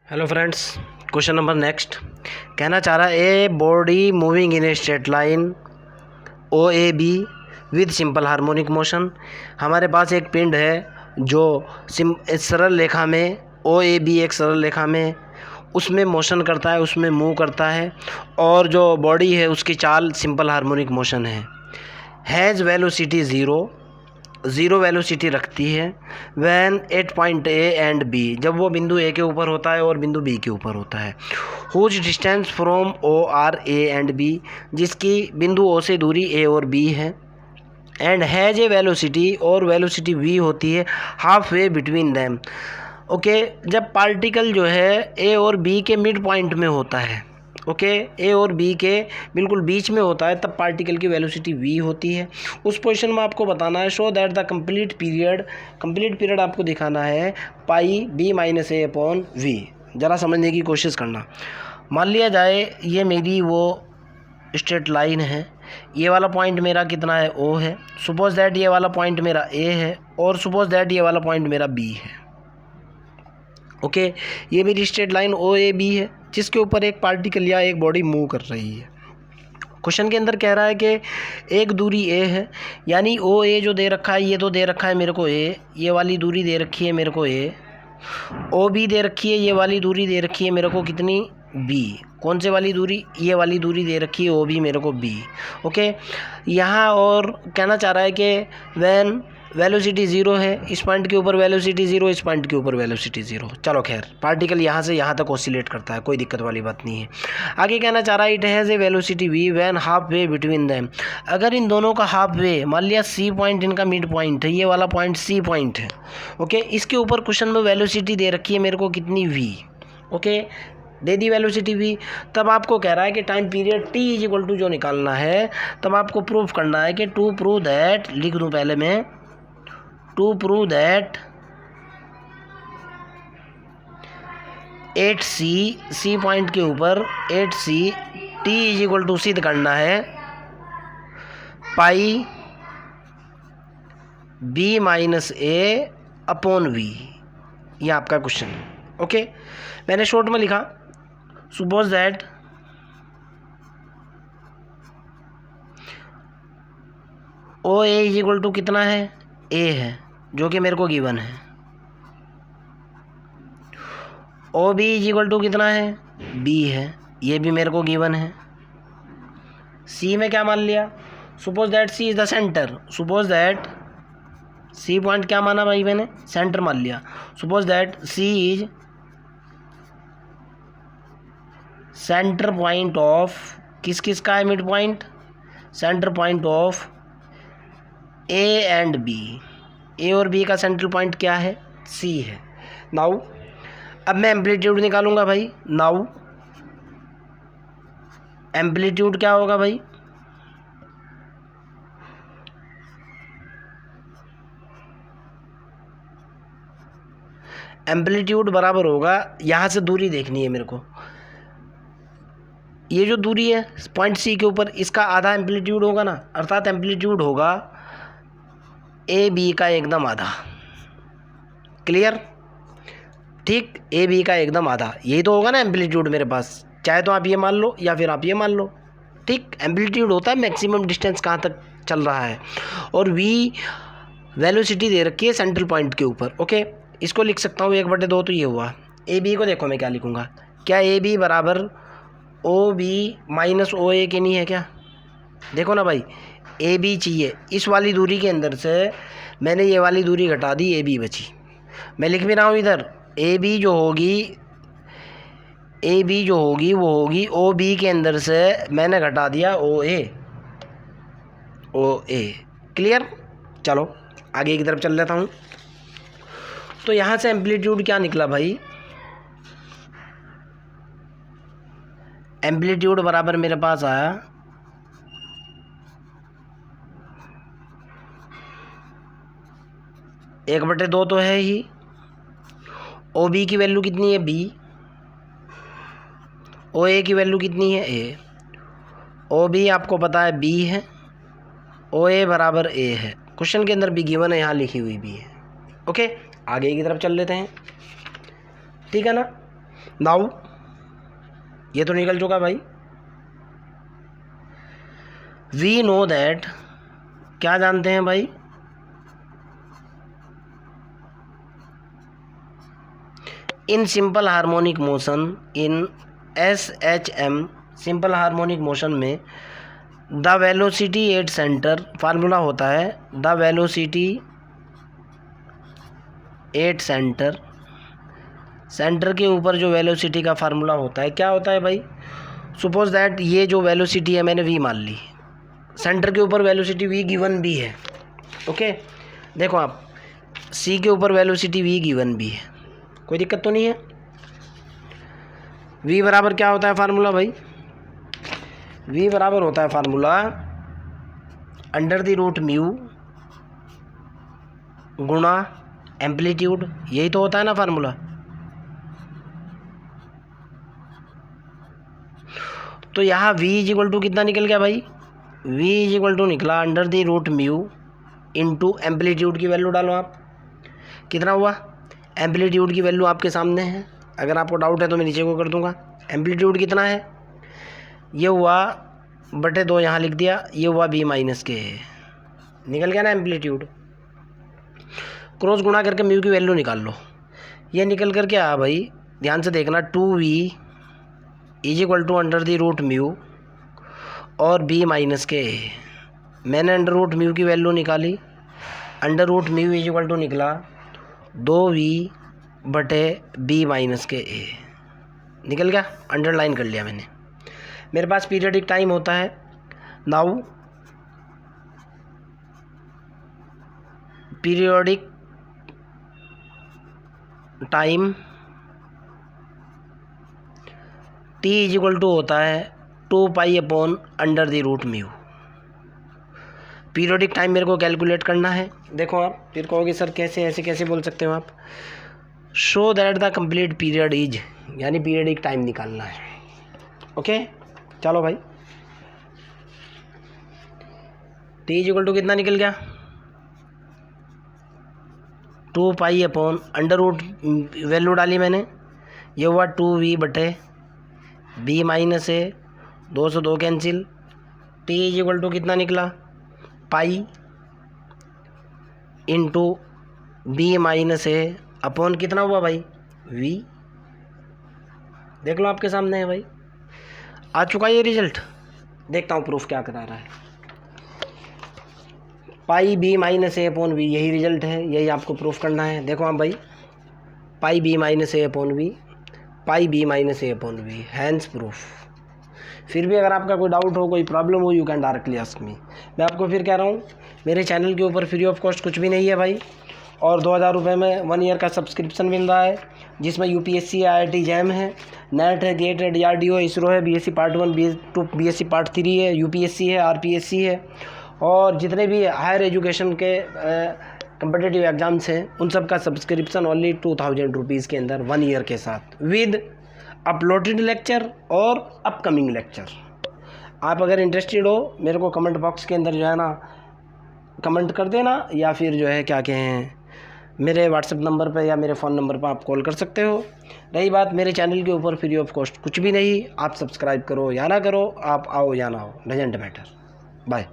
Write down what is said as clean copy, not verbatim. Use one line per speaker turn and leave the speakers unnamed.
Hello friends, question number next कहना चाह रहा है a body moving in a straight line O A B with simple harmonic motion. हमारे पास एक पिंड है जो सरल रेखा में ओ ए बी एक सरल रेखा में उसमें मोशन करता है, उसमें मूव करता है और जो बॉडी है उसकी चाल सिंपल हार्मोनिक मोशन है। हैज़ वेलोसिटी ज़ीरो वेलोसिटी रखती है when at point A and B, जब वो बिंदु ए के ऊपर होता है और बिंदु बी के ऊपर होता है। Whose distance from O are A and B, जिसकी बिंदु ओ से दूरी ए और बी है। एंड हैज़ ए वेलोसिटी, और वेलोसिटी वी होती है half way between them. Okay, जब पार्टिकल जो है ए और बी के मिड पॉइंट में होता है, ओके, ए और बी के बिल्कुल बीच में होता है, तब पार्टिकल की वेलोसिटी वी होती है। उस पोजीशन में आपको बताना है show that the complete period आपको दिखाना है pi B minus A upon V. ज़रा समझने की कोशिश करना। मान लिया जाए ये मेरी वो स्ट्रेट लाइन है, ये वाला पॉइंट मेरा कितना है ओ है, सपोज दैट ये वाला पॉइंट मेरा ए है और सपोज दैट ये वाला पॉइंट मेरा बी है। ओके, ये मेरी straight line O A B है जिसके ऊपर एक पार्टिकल या एक बॉडी मूव कर रही है। क्वेश्चन के अंदर कह रहा है कि एक दूरी ए है, यानी ओ ए जो दे रखा है ये तो दे रखा है मेरे को ए, ये वाली दूरी दे रखी है मेरे को ए। ओ बी दे रखी है, ये वाली दूरी दे रखी है मेरे को कितनी बी। कौन से वाली दूरी? ये वाली दूरी दे रखी है ओ बी मेरे को बी। ओके, यहाँ और कहना चाह रहा है कि वैन वेलोसिटी ज़ीरो है, इस पॉइंट के ऊपर वेलोसिटी ज़ीरो, इस पॉइंट के ऊपर वेलोसिटी ज़ीरो। चलो खैर, पार्टिकल यहाँ से यहाँ तक ऑसिलेट करता है, कोई दिक्कत वाली बात नहीं है। आगे कहना चाह रहा है it has a velocity V when half way between them. अगर इन दोनों का हाफ वे, मान लिया सी पॉइंट इनका मिड पॉइंट है, ये वाला पॉइंट सी पॉइंट है। ओके, इसके ऊपर क्वेश्चन में वेलोसिटी दे रखी है मेरे को कितनी वी। ओके, दे दी वेलोसिटी वी। तब आपको कह रहा है कि time period T is equal to जो निकालना है, तब आपको प्रूफ करना है कि टू प्रूव दैट, लिख दूँ पहले मैं, to prove that 8c, C point के ऊपर 8c T is equal to सिद्ध करना है pi B minus A upon V. ये आपका क्वेश्चन है। ओके, मैंने शॉर्ट में लिखा suppose that O A is equal to कितना है ए है जो कि मेरे को गिवन है, O B is equal to कितना है बी है, ये भी मेरे को गिवन है। सी में क्या मान लिया? Suppose that C is the centre, suppose that C point क्या माना भाई मैंने? सेंटर मान लिया। Suppose that C is centre point of, किस किस का है mid point? Centre point of A and B. A और बी का सेंट्रल पॉइंट क्या है? सी है। नाउ अब मैं एम्पलीट्यूड निकालूंगा भाई। नाउ एम्पलीट्यूड क्या होगा भाई? एम्पलीट्यूड बराबर होगा, यहाँ से दूरी देखनी है मेरे को, ये जो दूरी है पॉइंट सी के ऊपर, इसका आधा एम्पलीट्यूड होगा ना, अर्थात एम्पलीट्यूड होगा ए बी का एकदम आधा। क्लियर? ठीक, ए बी का एकदम आधा, यही तो होगा ना एम्पलीट्यूड मेरे पास। चाहे तो आप ये मान लो या फिर आप ये मान लो। ठीक, एम्पलीट्यूड होता है मैक्सिमम डिस्टेंस कहाँ तक चल रहा है, और वी वेलोसिटी दे रखी है सेंट्रल पॉइंट के ऊपर। ओके, इसको लिख सकता हूँ 1/2, तो ये हुआ। ए बी को देखो मैं क्या लिखूँगा, क्या ए बी बराबर ओ बी माइनस ओ ए के नहीं है क्या? देखो ना भाई, ए बी चाहिए, इस वाली दूरी के अंदर से मैंने ये वाली दूरी घटा दी, ए बी बची। मैं लिख भी रहा हूँ इधर, ए बी जो होगी वो होगी ओ बी के अंदर से मैंने घटा दिया ओ ए। क्लियर? चलो आगे की तरफ चल लेता हूँ। तो यहाँ से एम्पलीट्यूड क्या निकला भाई? एम्पलीट्यूड बराबर मेरे पास आया 1/2 तो है ही। ओ बी की वैल्यू कितनी है बी, ओ ए की वैल्यू कितनी है ए। ओ बी आपको पता है बी है, ओ ए बराबर ए है, क्वेश्चन के अंदर भी गिवन है, यहाँ लिखी हुई भी है। ओके, आगे की तरफ चल लेते हैं, ठीक है ना। नाउ ये तो निकल चुका भाई। वी नो दैट, क्या जानते हैं भाई, in simple harmonic motion, in SHM simple harmonic motion में the velocity at centre, formula होता है the velocity at centre, centre के ऊपर जो वेलोसिटी का फार्मूला होता है क्या होता है भाई, सपोज दैट ये जो वेलोसिटी है मैंने v मान ली, सेंटर के ऊपर वेलोसिटी v गिवन भी है। ओके, देखो आप c के ऊपर वेलोसिटी v गिवन भी है, कोई दिक्कत तो नहीं है। v बराबर क्या होता है फार्मूला भाई, v बराबर होता है फार्मूला √μ गुणा एम्पलीट्यूड, यही तो होता है ना फार्मूला। तो यहाँ v इक्वल टू कितना निकल गया भाई, v इक्वल टू निकला √μ इंटू एम्पलीट्यूड की वैल्यू डालो आप, कितना हुआ, एम्पलीट्यूड की वैल्यू आपके सामने है, अगर आपको डाउट है तो मैं नीचे को कर दूंगा। एम्पलीट्यूड कितना है, ये हुआ /2 यहाँ लिख दिया, ये हुआ b माइनस के, निकल गया ना एम्पलीट्यूड। क्रॉस गुणा करके म्यू की वैल्यू निकाल लो, ये निकल करके आ भाई, ध्यान से देखना 2v इक्वल टू √μ और b माइनस के, मैंने √μ की वैल्यू निकाली, √μ इक्वल टू निकला 2v/b माइनस के a, निकल गया, अंडरलाइन कर लिया मैंने। मेरे पास पीरियडिक टाइम होता है, now periodic time t equal to होता है 2π/√μ। पीरियोडिक टाइम मेरे को कैलकुलेट करना है। देखो आप फिर कहोगे सर कैसे, ऐसे कैसे बोल सकते हो आप, show that the complete period is, यानी पीरियडिक टाइम निकालना है। ओके चलो भाई, t इक्वल टू कितना निकल गया, 2π/ वैल्यू डाली मैंने, ये हुआ 2v/b माइनस a, 2 से 2 कैंसिल, t इक्वल टू कितना निकला, pi into b minus a upon कितना हुआ भाई, v। देख लो आपके सामने है भाई, आ चुका ये रिजल्ट। देखता हूँ प्रूफ क्या करा रहा है, pi b minus a upon v, यही रिजल्ट है, यही आपको प्रूफ करना है। देखो आप भाई, pi b minus a upon v, pi b minus a upon v, hence proof. फिर भी अगर आपका कोई डाउट हो, कोई प्रॉब्लम हो, you can directly ask me. मैं आपको फिर कह रहा हूँ, मेरे चैनल के ऊपर फ्री ऑफ कॉस्ट कुछ भी नहीं है भाई, और 2000 रुपये में 1 ईयर का सब्सक्रिप्शन मिल रहा है, जिसमें UPSC IIT जैम है, नेट है, गेट है, DRDO, इसरो है, BSc part 1, BS2, BSc part 3 है, UPSC है, RPSC है, और जितने भी हायर एजुकेशन के कम्पिटिटिव एग्ज़ाम्स हैं उन सब का सब्सक्रिप्शन ओनली 2000 रुपीज़ के अंदर 1 ईयर के साथ, विद अपलोडेड लेक्चर और अपकमिंग लेक्चर। आप अगर इंटरेस्टेड हो, मेरे को कमेंट बॉक्स के अंदर जो है ना कमेंट कर देना, या फिर जो है क्या कहें, मेरे व्हाट्सएप नंबर पर या मेरे फ़ोन नंबर पर आप कॉल कर सकते हो। रही बात मेरे चैनल के ऊपर फ्री ऑफ कॉस्ट कुछ भी नहीं, आप सब्सक्राइब करो या ना करो, आप आओ या ना आओ, डजेंट मैटर। बाय।